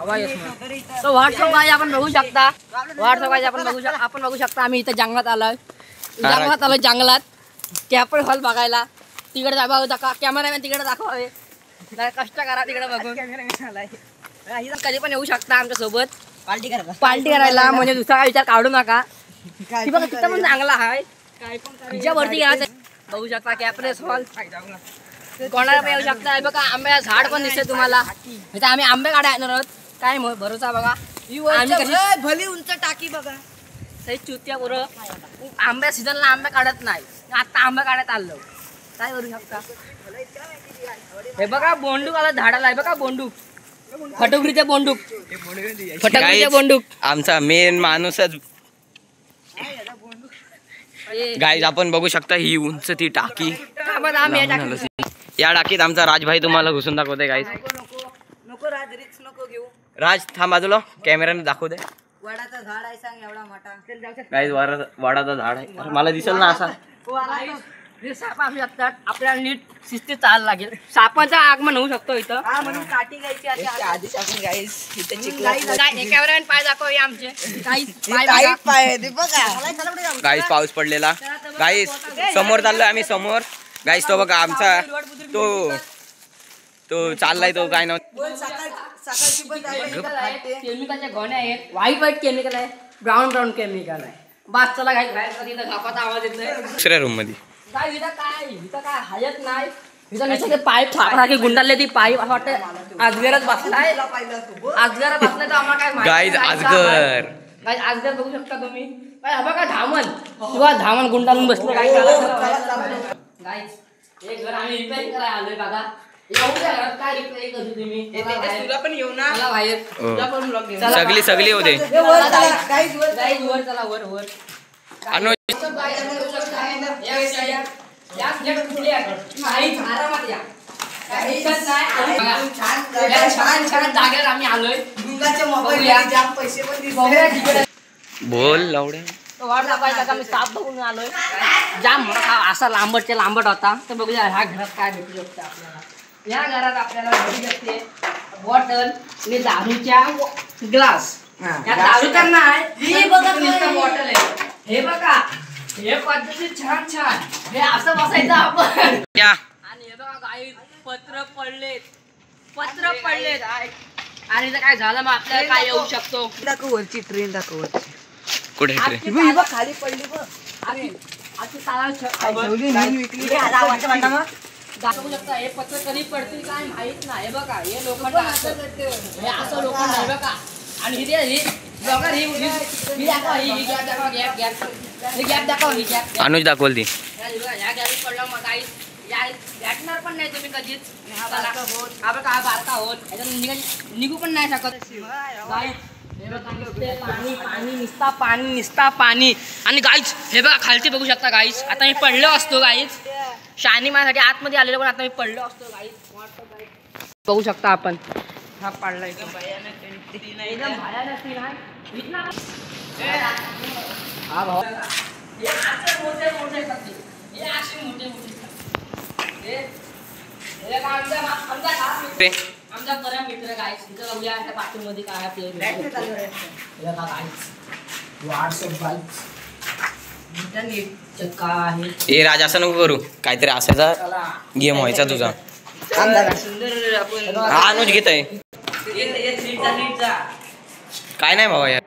तो WhatsApp guys आपण बघू शकता. व्हॉट्सअप गाइस आपण बघू शकता आम्ही इथे जंगलात आलोय. जंगलात कॅपल हॉल बघायला. तिकडे दाखवा कॅमेरामॅन तिकडे दाखवावे. कष्ट करा तिकडे बघून. कधी पण येऊ शकता आमच्या सोबत पार्टी करायला. म्हणजे दुसरा विचार काढू नका. ती बघा तिथं पण चांगला आहे. तिच्या वरती घ्यायचं बघू शकता कॅपरेस हॉल. कोणाला पण येऊ शकता. बघा आंब्याचं झाड पण दिसते तुम्हाला. इथे आम्ही आंबे काढायला येणार आहोत. काय भरोसा बघा. भली उंच टाकी बघा. चुत्या बरं आंब्या सीझनला आंबे काढत नाही. आता आंबे काढत आलो. काय करू शकता. हे बघा बोंडूक आला झाडाला. आहे बघा बोंडूक. फटोगरीचे बोंडूक आमचा मेन माणूसच. गाईज आपण बघू शकता ही उंच ती टाकी. या टाकीत आमचा राजभाई तुम्हाला घुसून दाखवते. गाईज नको राज रिक्स नको घेऊ. राज थांब बाजूला कॅमेराने दाखवू दे. वडाचा झाड आहे सांग एवढा मोठा. गाईज वडाचा झाड आहे. मला दिसेल ना असा. साप असू शकतात. आपल्याला नीट शिस्तीत चालायला लागेल. सापाचं आगमन होऊ शकतो इथं. म्हणून काठी घ्यायची आधी टाकून गाईस. कॅमेरामॅन पाय दाखव आमचे. गाईस पाऊस पडलेला. गाईस समोर चाललोय आम्ही समोर. गाईस तो बघा आमचा तो चाललाय. तो काय केमिकलच्या गोण्या आहेत. व्हाईट केमिकल आहे. ब्राऊन केमिकल आहे. बास चला काय आवाज येत नाही. दुसऱ्या रूम मध्ये काय हयत नाही. इथं पाईप साखर गुंडाळले. ती पाईप असं वाटतं अजगरच बसलाय. अजगर बसलाय तर आम्हाला काय गाईज अजगर. अजगर बघू शकता तुम्ही. बघा धामण गुंडाळून बसले. काय गाईज हे घर आम्ही रिपेअर करायला आलोय. बघा काय रिपेअर करतो तुम्ही. तुला पण येऊ ना बाहेर. सगळी होते. वर चला वर. अनुज जागेवर आम्ही आलोय. बोल लावडे. मी साप बघून आलोय. जाम असा लांबट होता. तर बघूया ह्या घरात काय भेटू शकतं आपल्याला. या घरात आपल्याला भेटू शकते बॉटल आणि दारूच्या ग्लास. या दारूच्या नाही बॉटल आहे. हे बघा हे पद्धती छान. हे असं बसायचं आपण. आणि हे बघा गाईस पत्र पडलेत. आणि जर काय झालं मग आपल्याला काय येऊ शकतो. दाखव वरची ट्रेन दाखव वरची. कुठे खाली पडली बघ. दाखवू शकता. हे पत्र कधी पडतील काय माहित नाही. हे बघा हे लोखंड असं लोखंड आहे बघा. आणि ही गॅप दाखवा. अनुज दाखवल ती. ह्या गॅप पडलं मग गाईस भेटणार पण नाही तुम्ही कधीच. हा बघा हा बारका होत निघू पण नाही शकत. निस्ता पाणी. आणि गाईज हे बघा खालती बघू शकता गाईज. आता मी पडलो असतो गाईज. शानी माझ्यासाठी आतमध्ये आलेलो पण आता मी पडलो असतो गाईज. बघू शकता आपण. हा पडला एकदम भयानक. हा भाऊ आमचा बरा मित्र गाईस. इथं बघूया बाथरूम मध्ये काय ए राज असं नको करू. काहीतरी असायचा गेम व्हायचा तुझा. हा अनुज घेत आहे. काय नाही बाबा यार.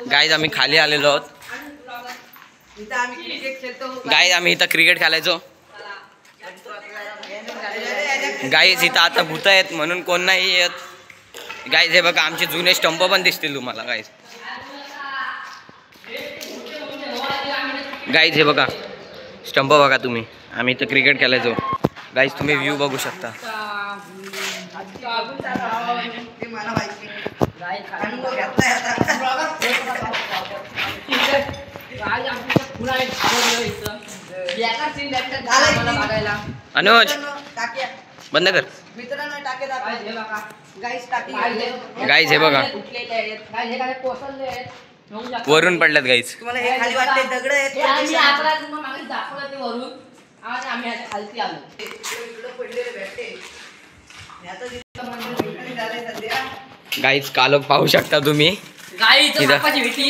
गाईज आम्ही खाली आलेलो आहोत. गाईज आम्ही इथं क्रिकेट खेळायचो. गाईज इथं आता भूत आहेत म्हणून कोण नाही येत. गाईज हे बघा आमचे जुने स्टंप पण दिसतील तुम्हाला. गाईज हे बघा स्टंप बघा तुम्ही. आम्ही इथं क्रिकेट खेळायचो. गाईज तुम्ही व्ह्यू बघू शकता. अनुज बंद कर. गाईज हे बघा वरून पडल्यात गाईज. तुम्हाला हे खाली वाटते दगड आहेत. दाखवलं ते वरून आणि आम्ही आता खालती आलो. गाईज कालोख पाहू शकता तुम्ही. गाईचं इथं. सापाची भीती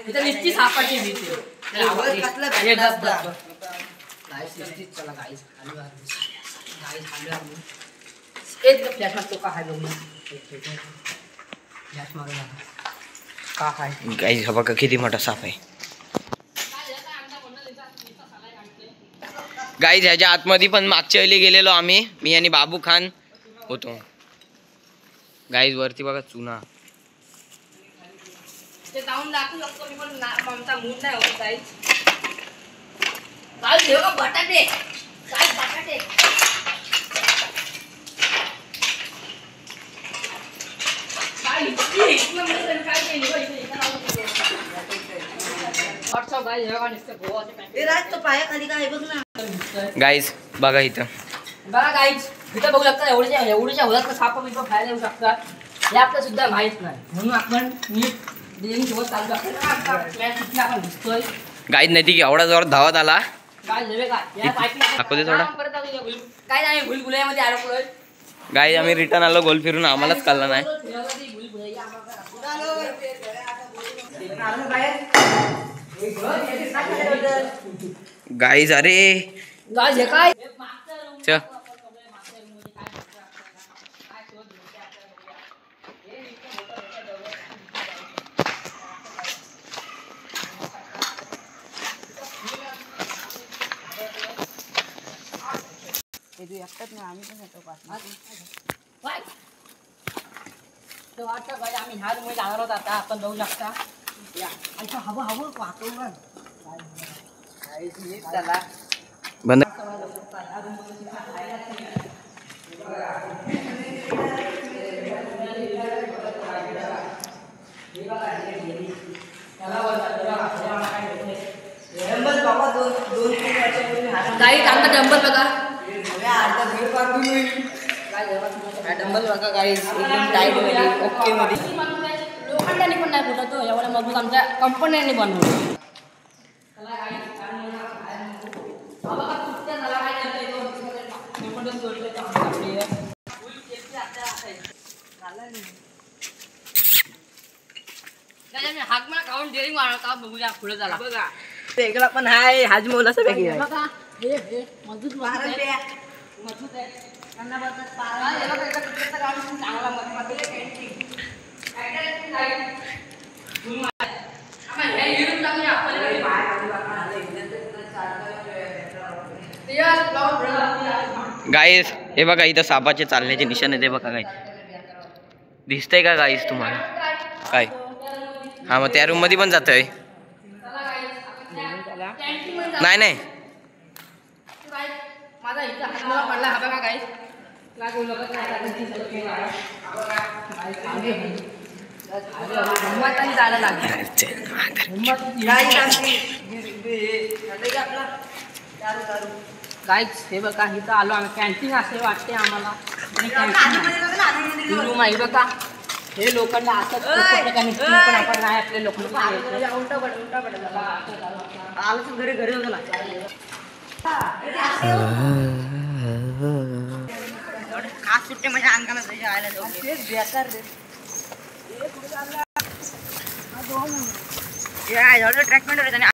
इथं निश्चित सापाची भीती. चला गाईस चला गाईस एक फ्लॅश मारतो का हाय बघ फ्लॅश मारू का हाय गाईज हा बघा किती मोठा साप आहे. गाईज ह्याच्या आतमध्ये पण मागच्या वेळी गेलेलो आम्ही, मी आणि बाबू खान होतो. गाईज वरती बघा चुना. ते जाऊन दाखवू शकतो मी पण आमचा मूड नाही होत गाईस. गाईस हे बघा बटाटे गाईस बटाटे पायाखाली काय बघ ना. गाईज बघा इथं. बघा गाईज इथं बघू शकता एवढ्याच्या होतात साप बिप खायला येऊ शकतात. हे आपलं सुद्धा माहित नाही म्हणून आपण नीट सोबत चालू आपण दिसतोय. गाईज नाही ती एवढा जोरात धावत आला. दाखवते थोडा. काय नाही भुलभुलैयामध्ये अडकलोय. गाईज आम्ही रिटर्न आलो गोल फिरून, आम्हालाच कळलं नाही. गाईज अरे गाईज हे काय च आम्ही ह्या रूममध्ये जाणार आहोत आता. आपण बघू शकता हवं हवं वातावरण बंद. गाईज आमचा डंबल बघा. डंबल बघा गाईस एकदम टाईट मध्ये ओके मध्ये. लोखंडाने पण नाही फुटत तो एवढा मजबूत आमच्या कंपन्यांनी बनवलं. हाक मला खाऊन डेअरिंग मारता बघूया पुढे झाला बघा. वेगळा पण हाय हाजमोल असं वेगळी आहे. बघा हे मजबूत मजबूत आहे. त्यांना बोलतात पारा. हे बघा एका क्रिकेटचा ग्राउंड चांगला मध्ये गाईज हे बघा इथं सापाचे चालण्याचे निशाण आहे ते बघा. गाईज दिसतंय का गाईज तुम्हाला काय? हा मग त्या रूम मध्ये पण जातोय. नाही नाही माझा इथं हात पडला हा बघा गाईस. जायला लागलं गाईस. हे बघा इथं आलो आम्ही. कॅन्टीन असे वाटते आम्हाला. रूम आहे बघा. हे लोखंड असं आपण नाही आपले लोखंड आलं घरी घरी होतं ना. खास सुट्टे माझ्या अंगाला बेकार रे. ट्रॅकमेंट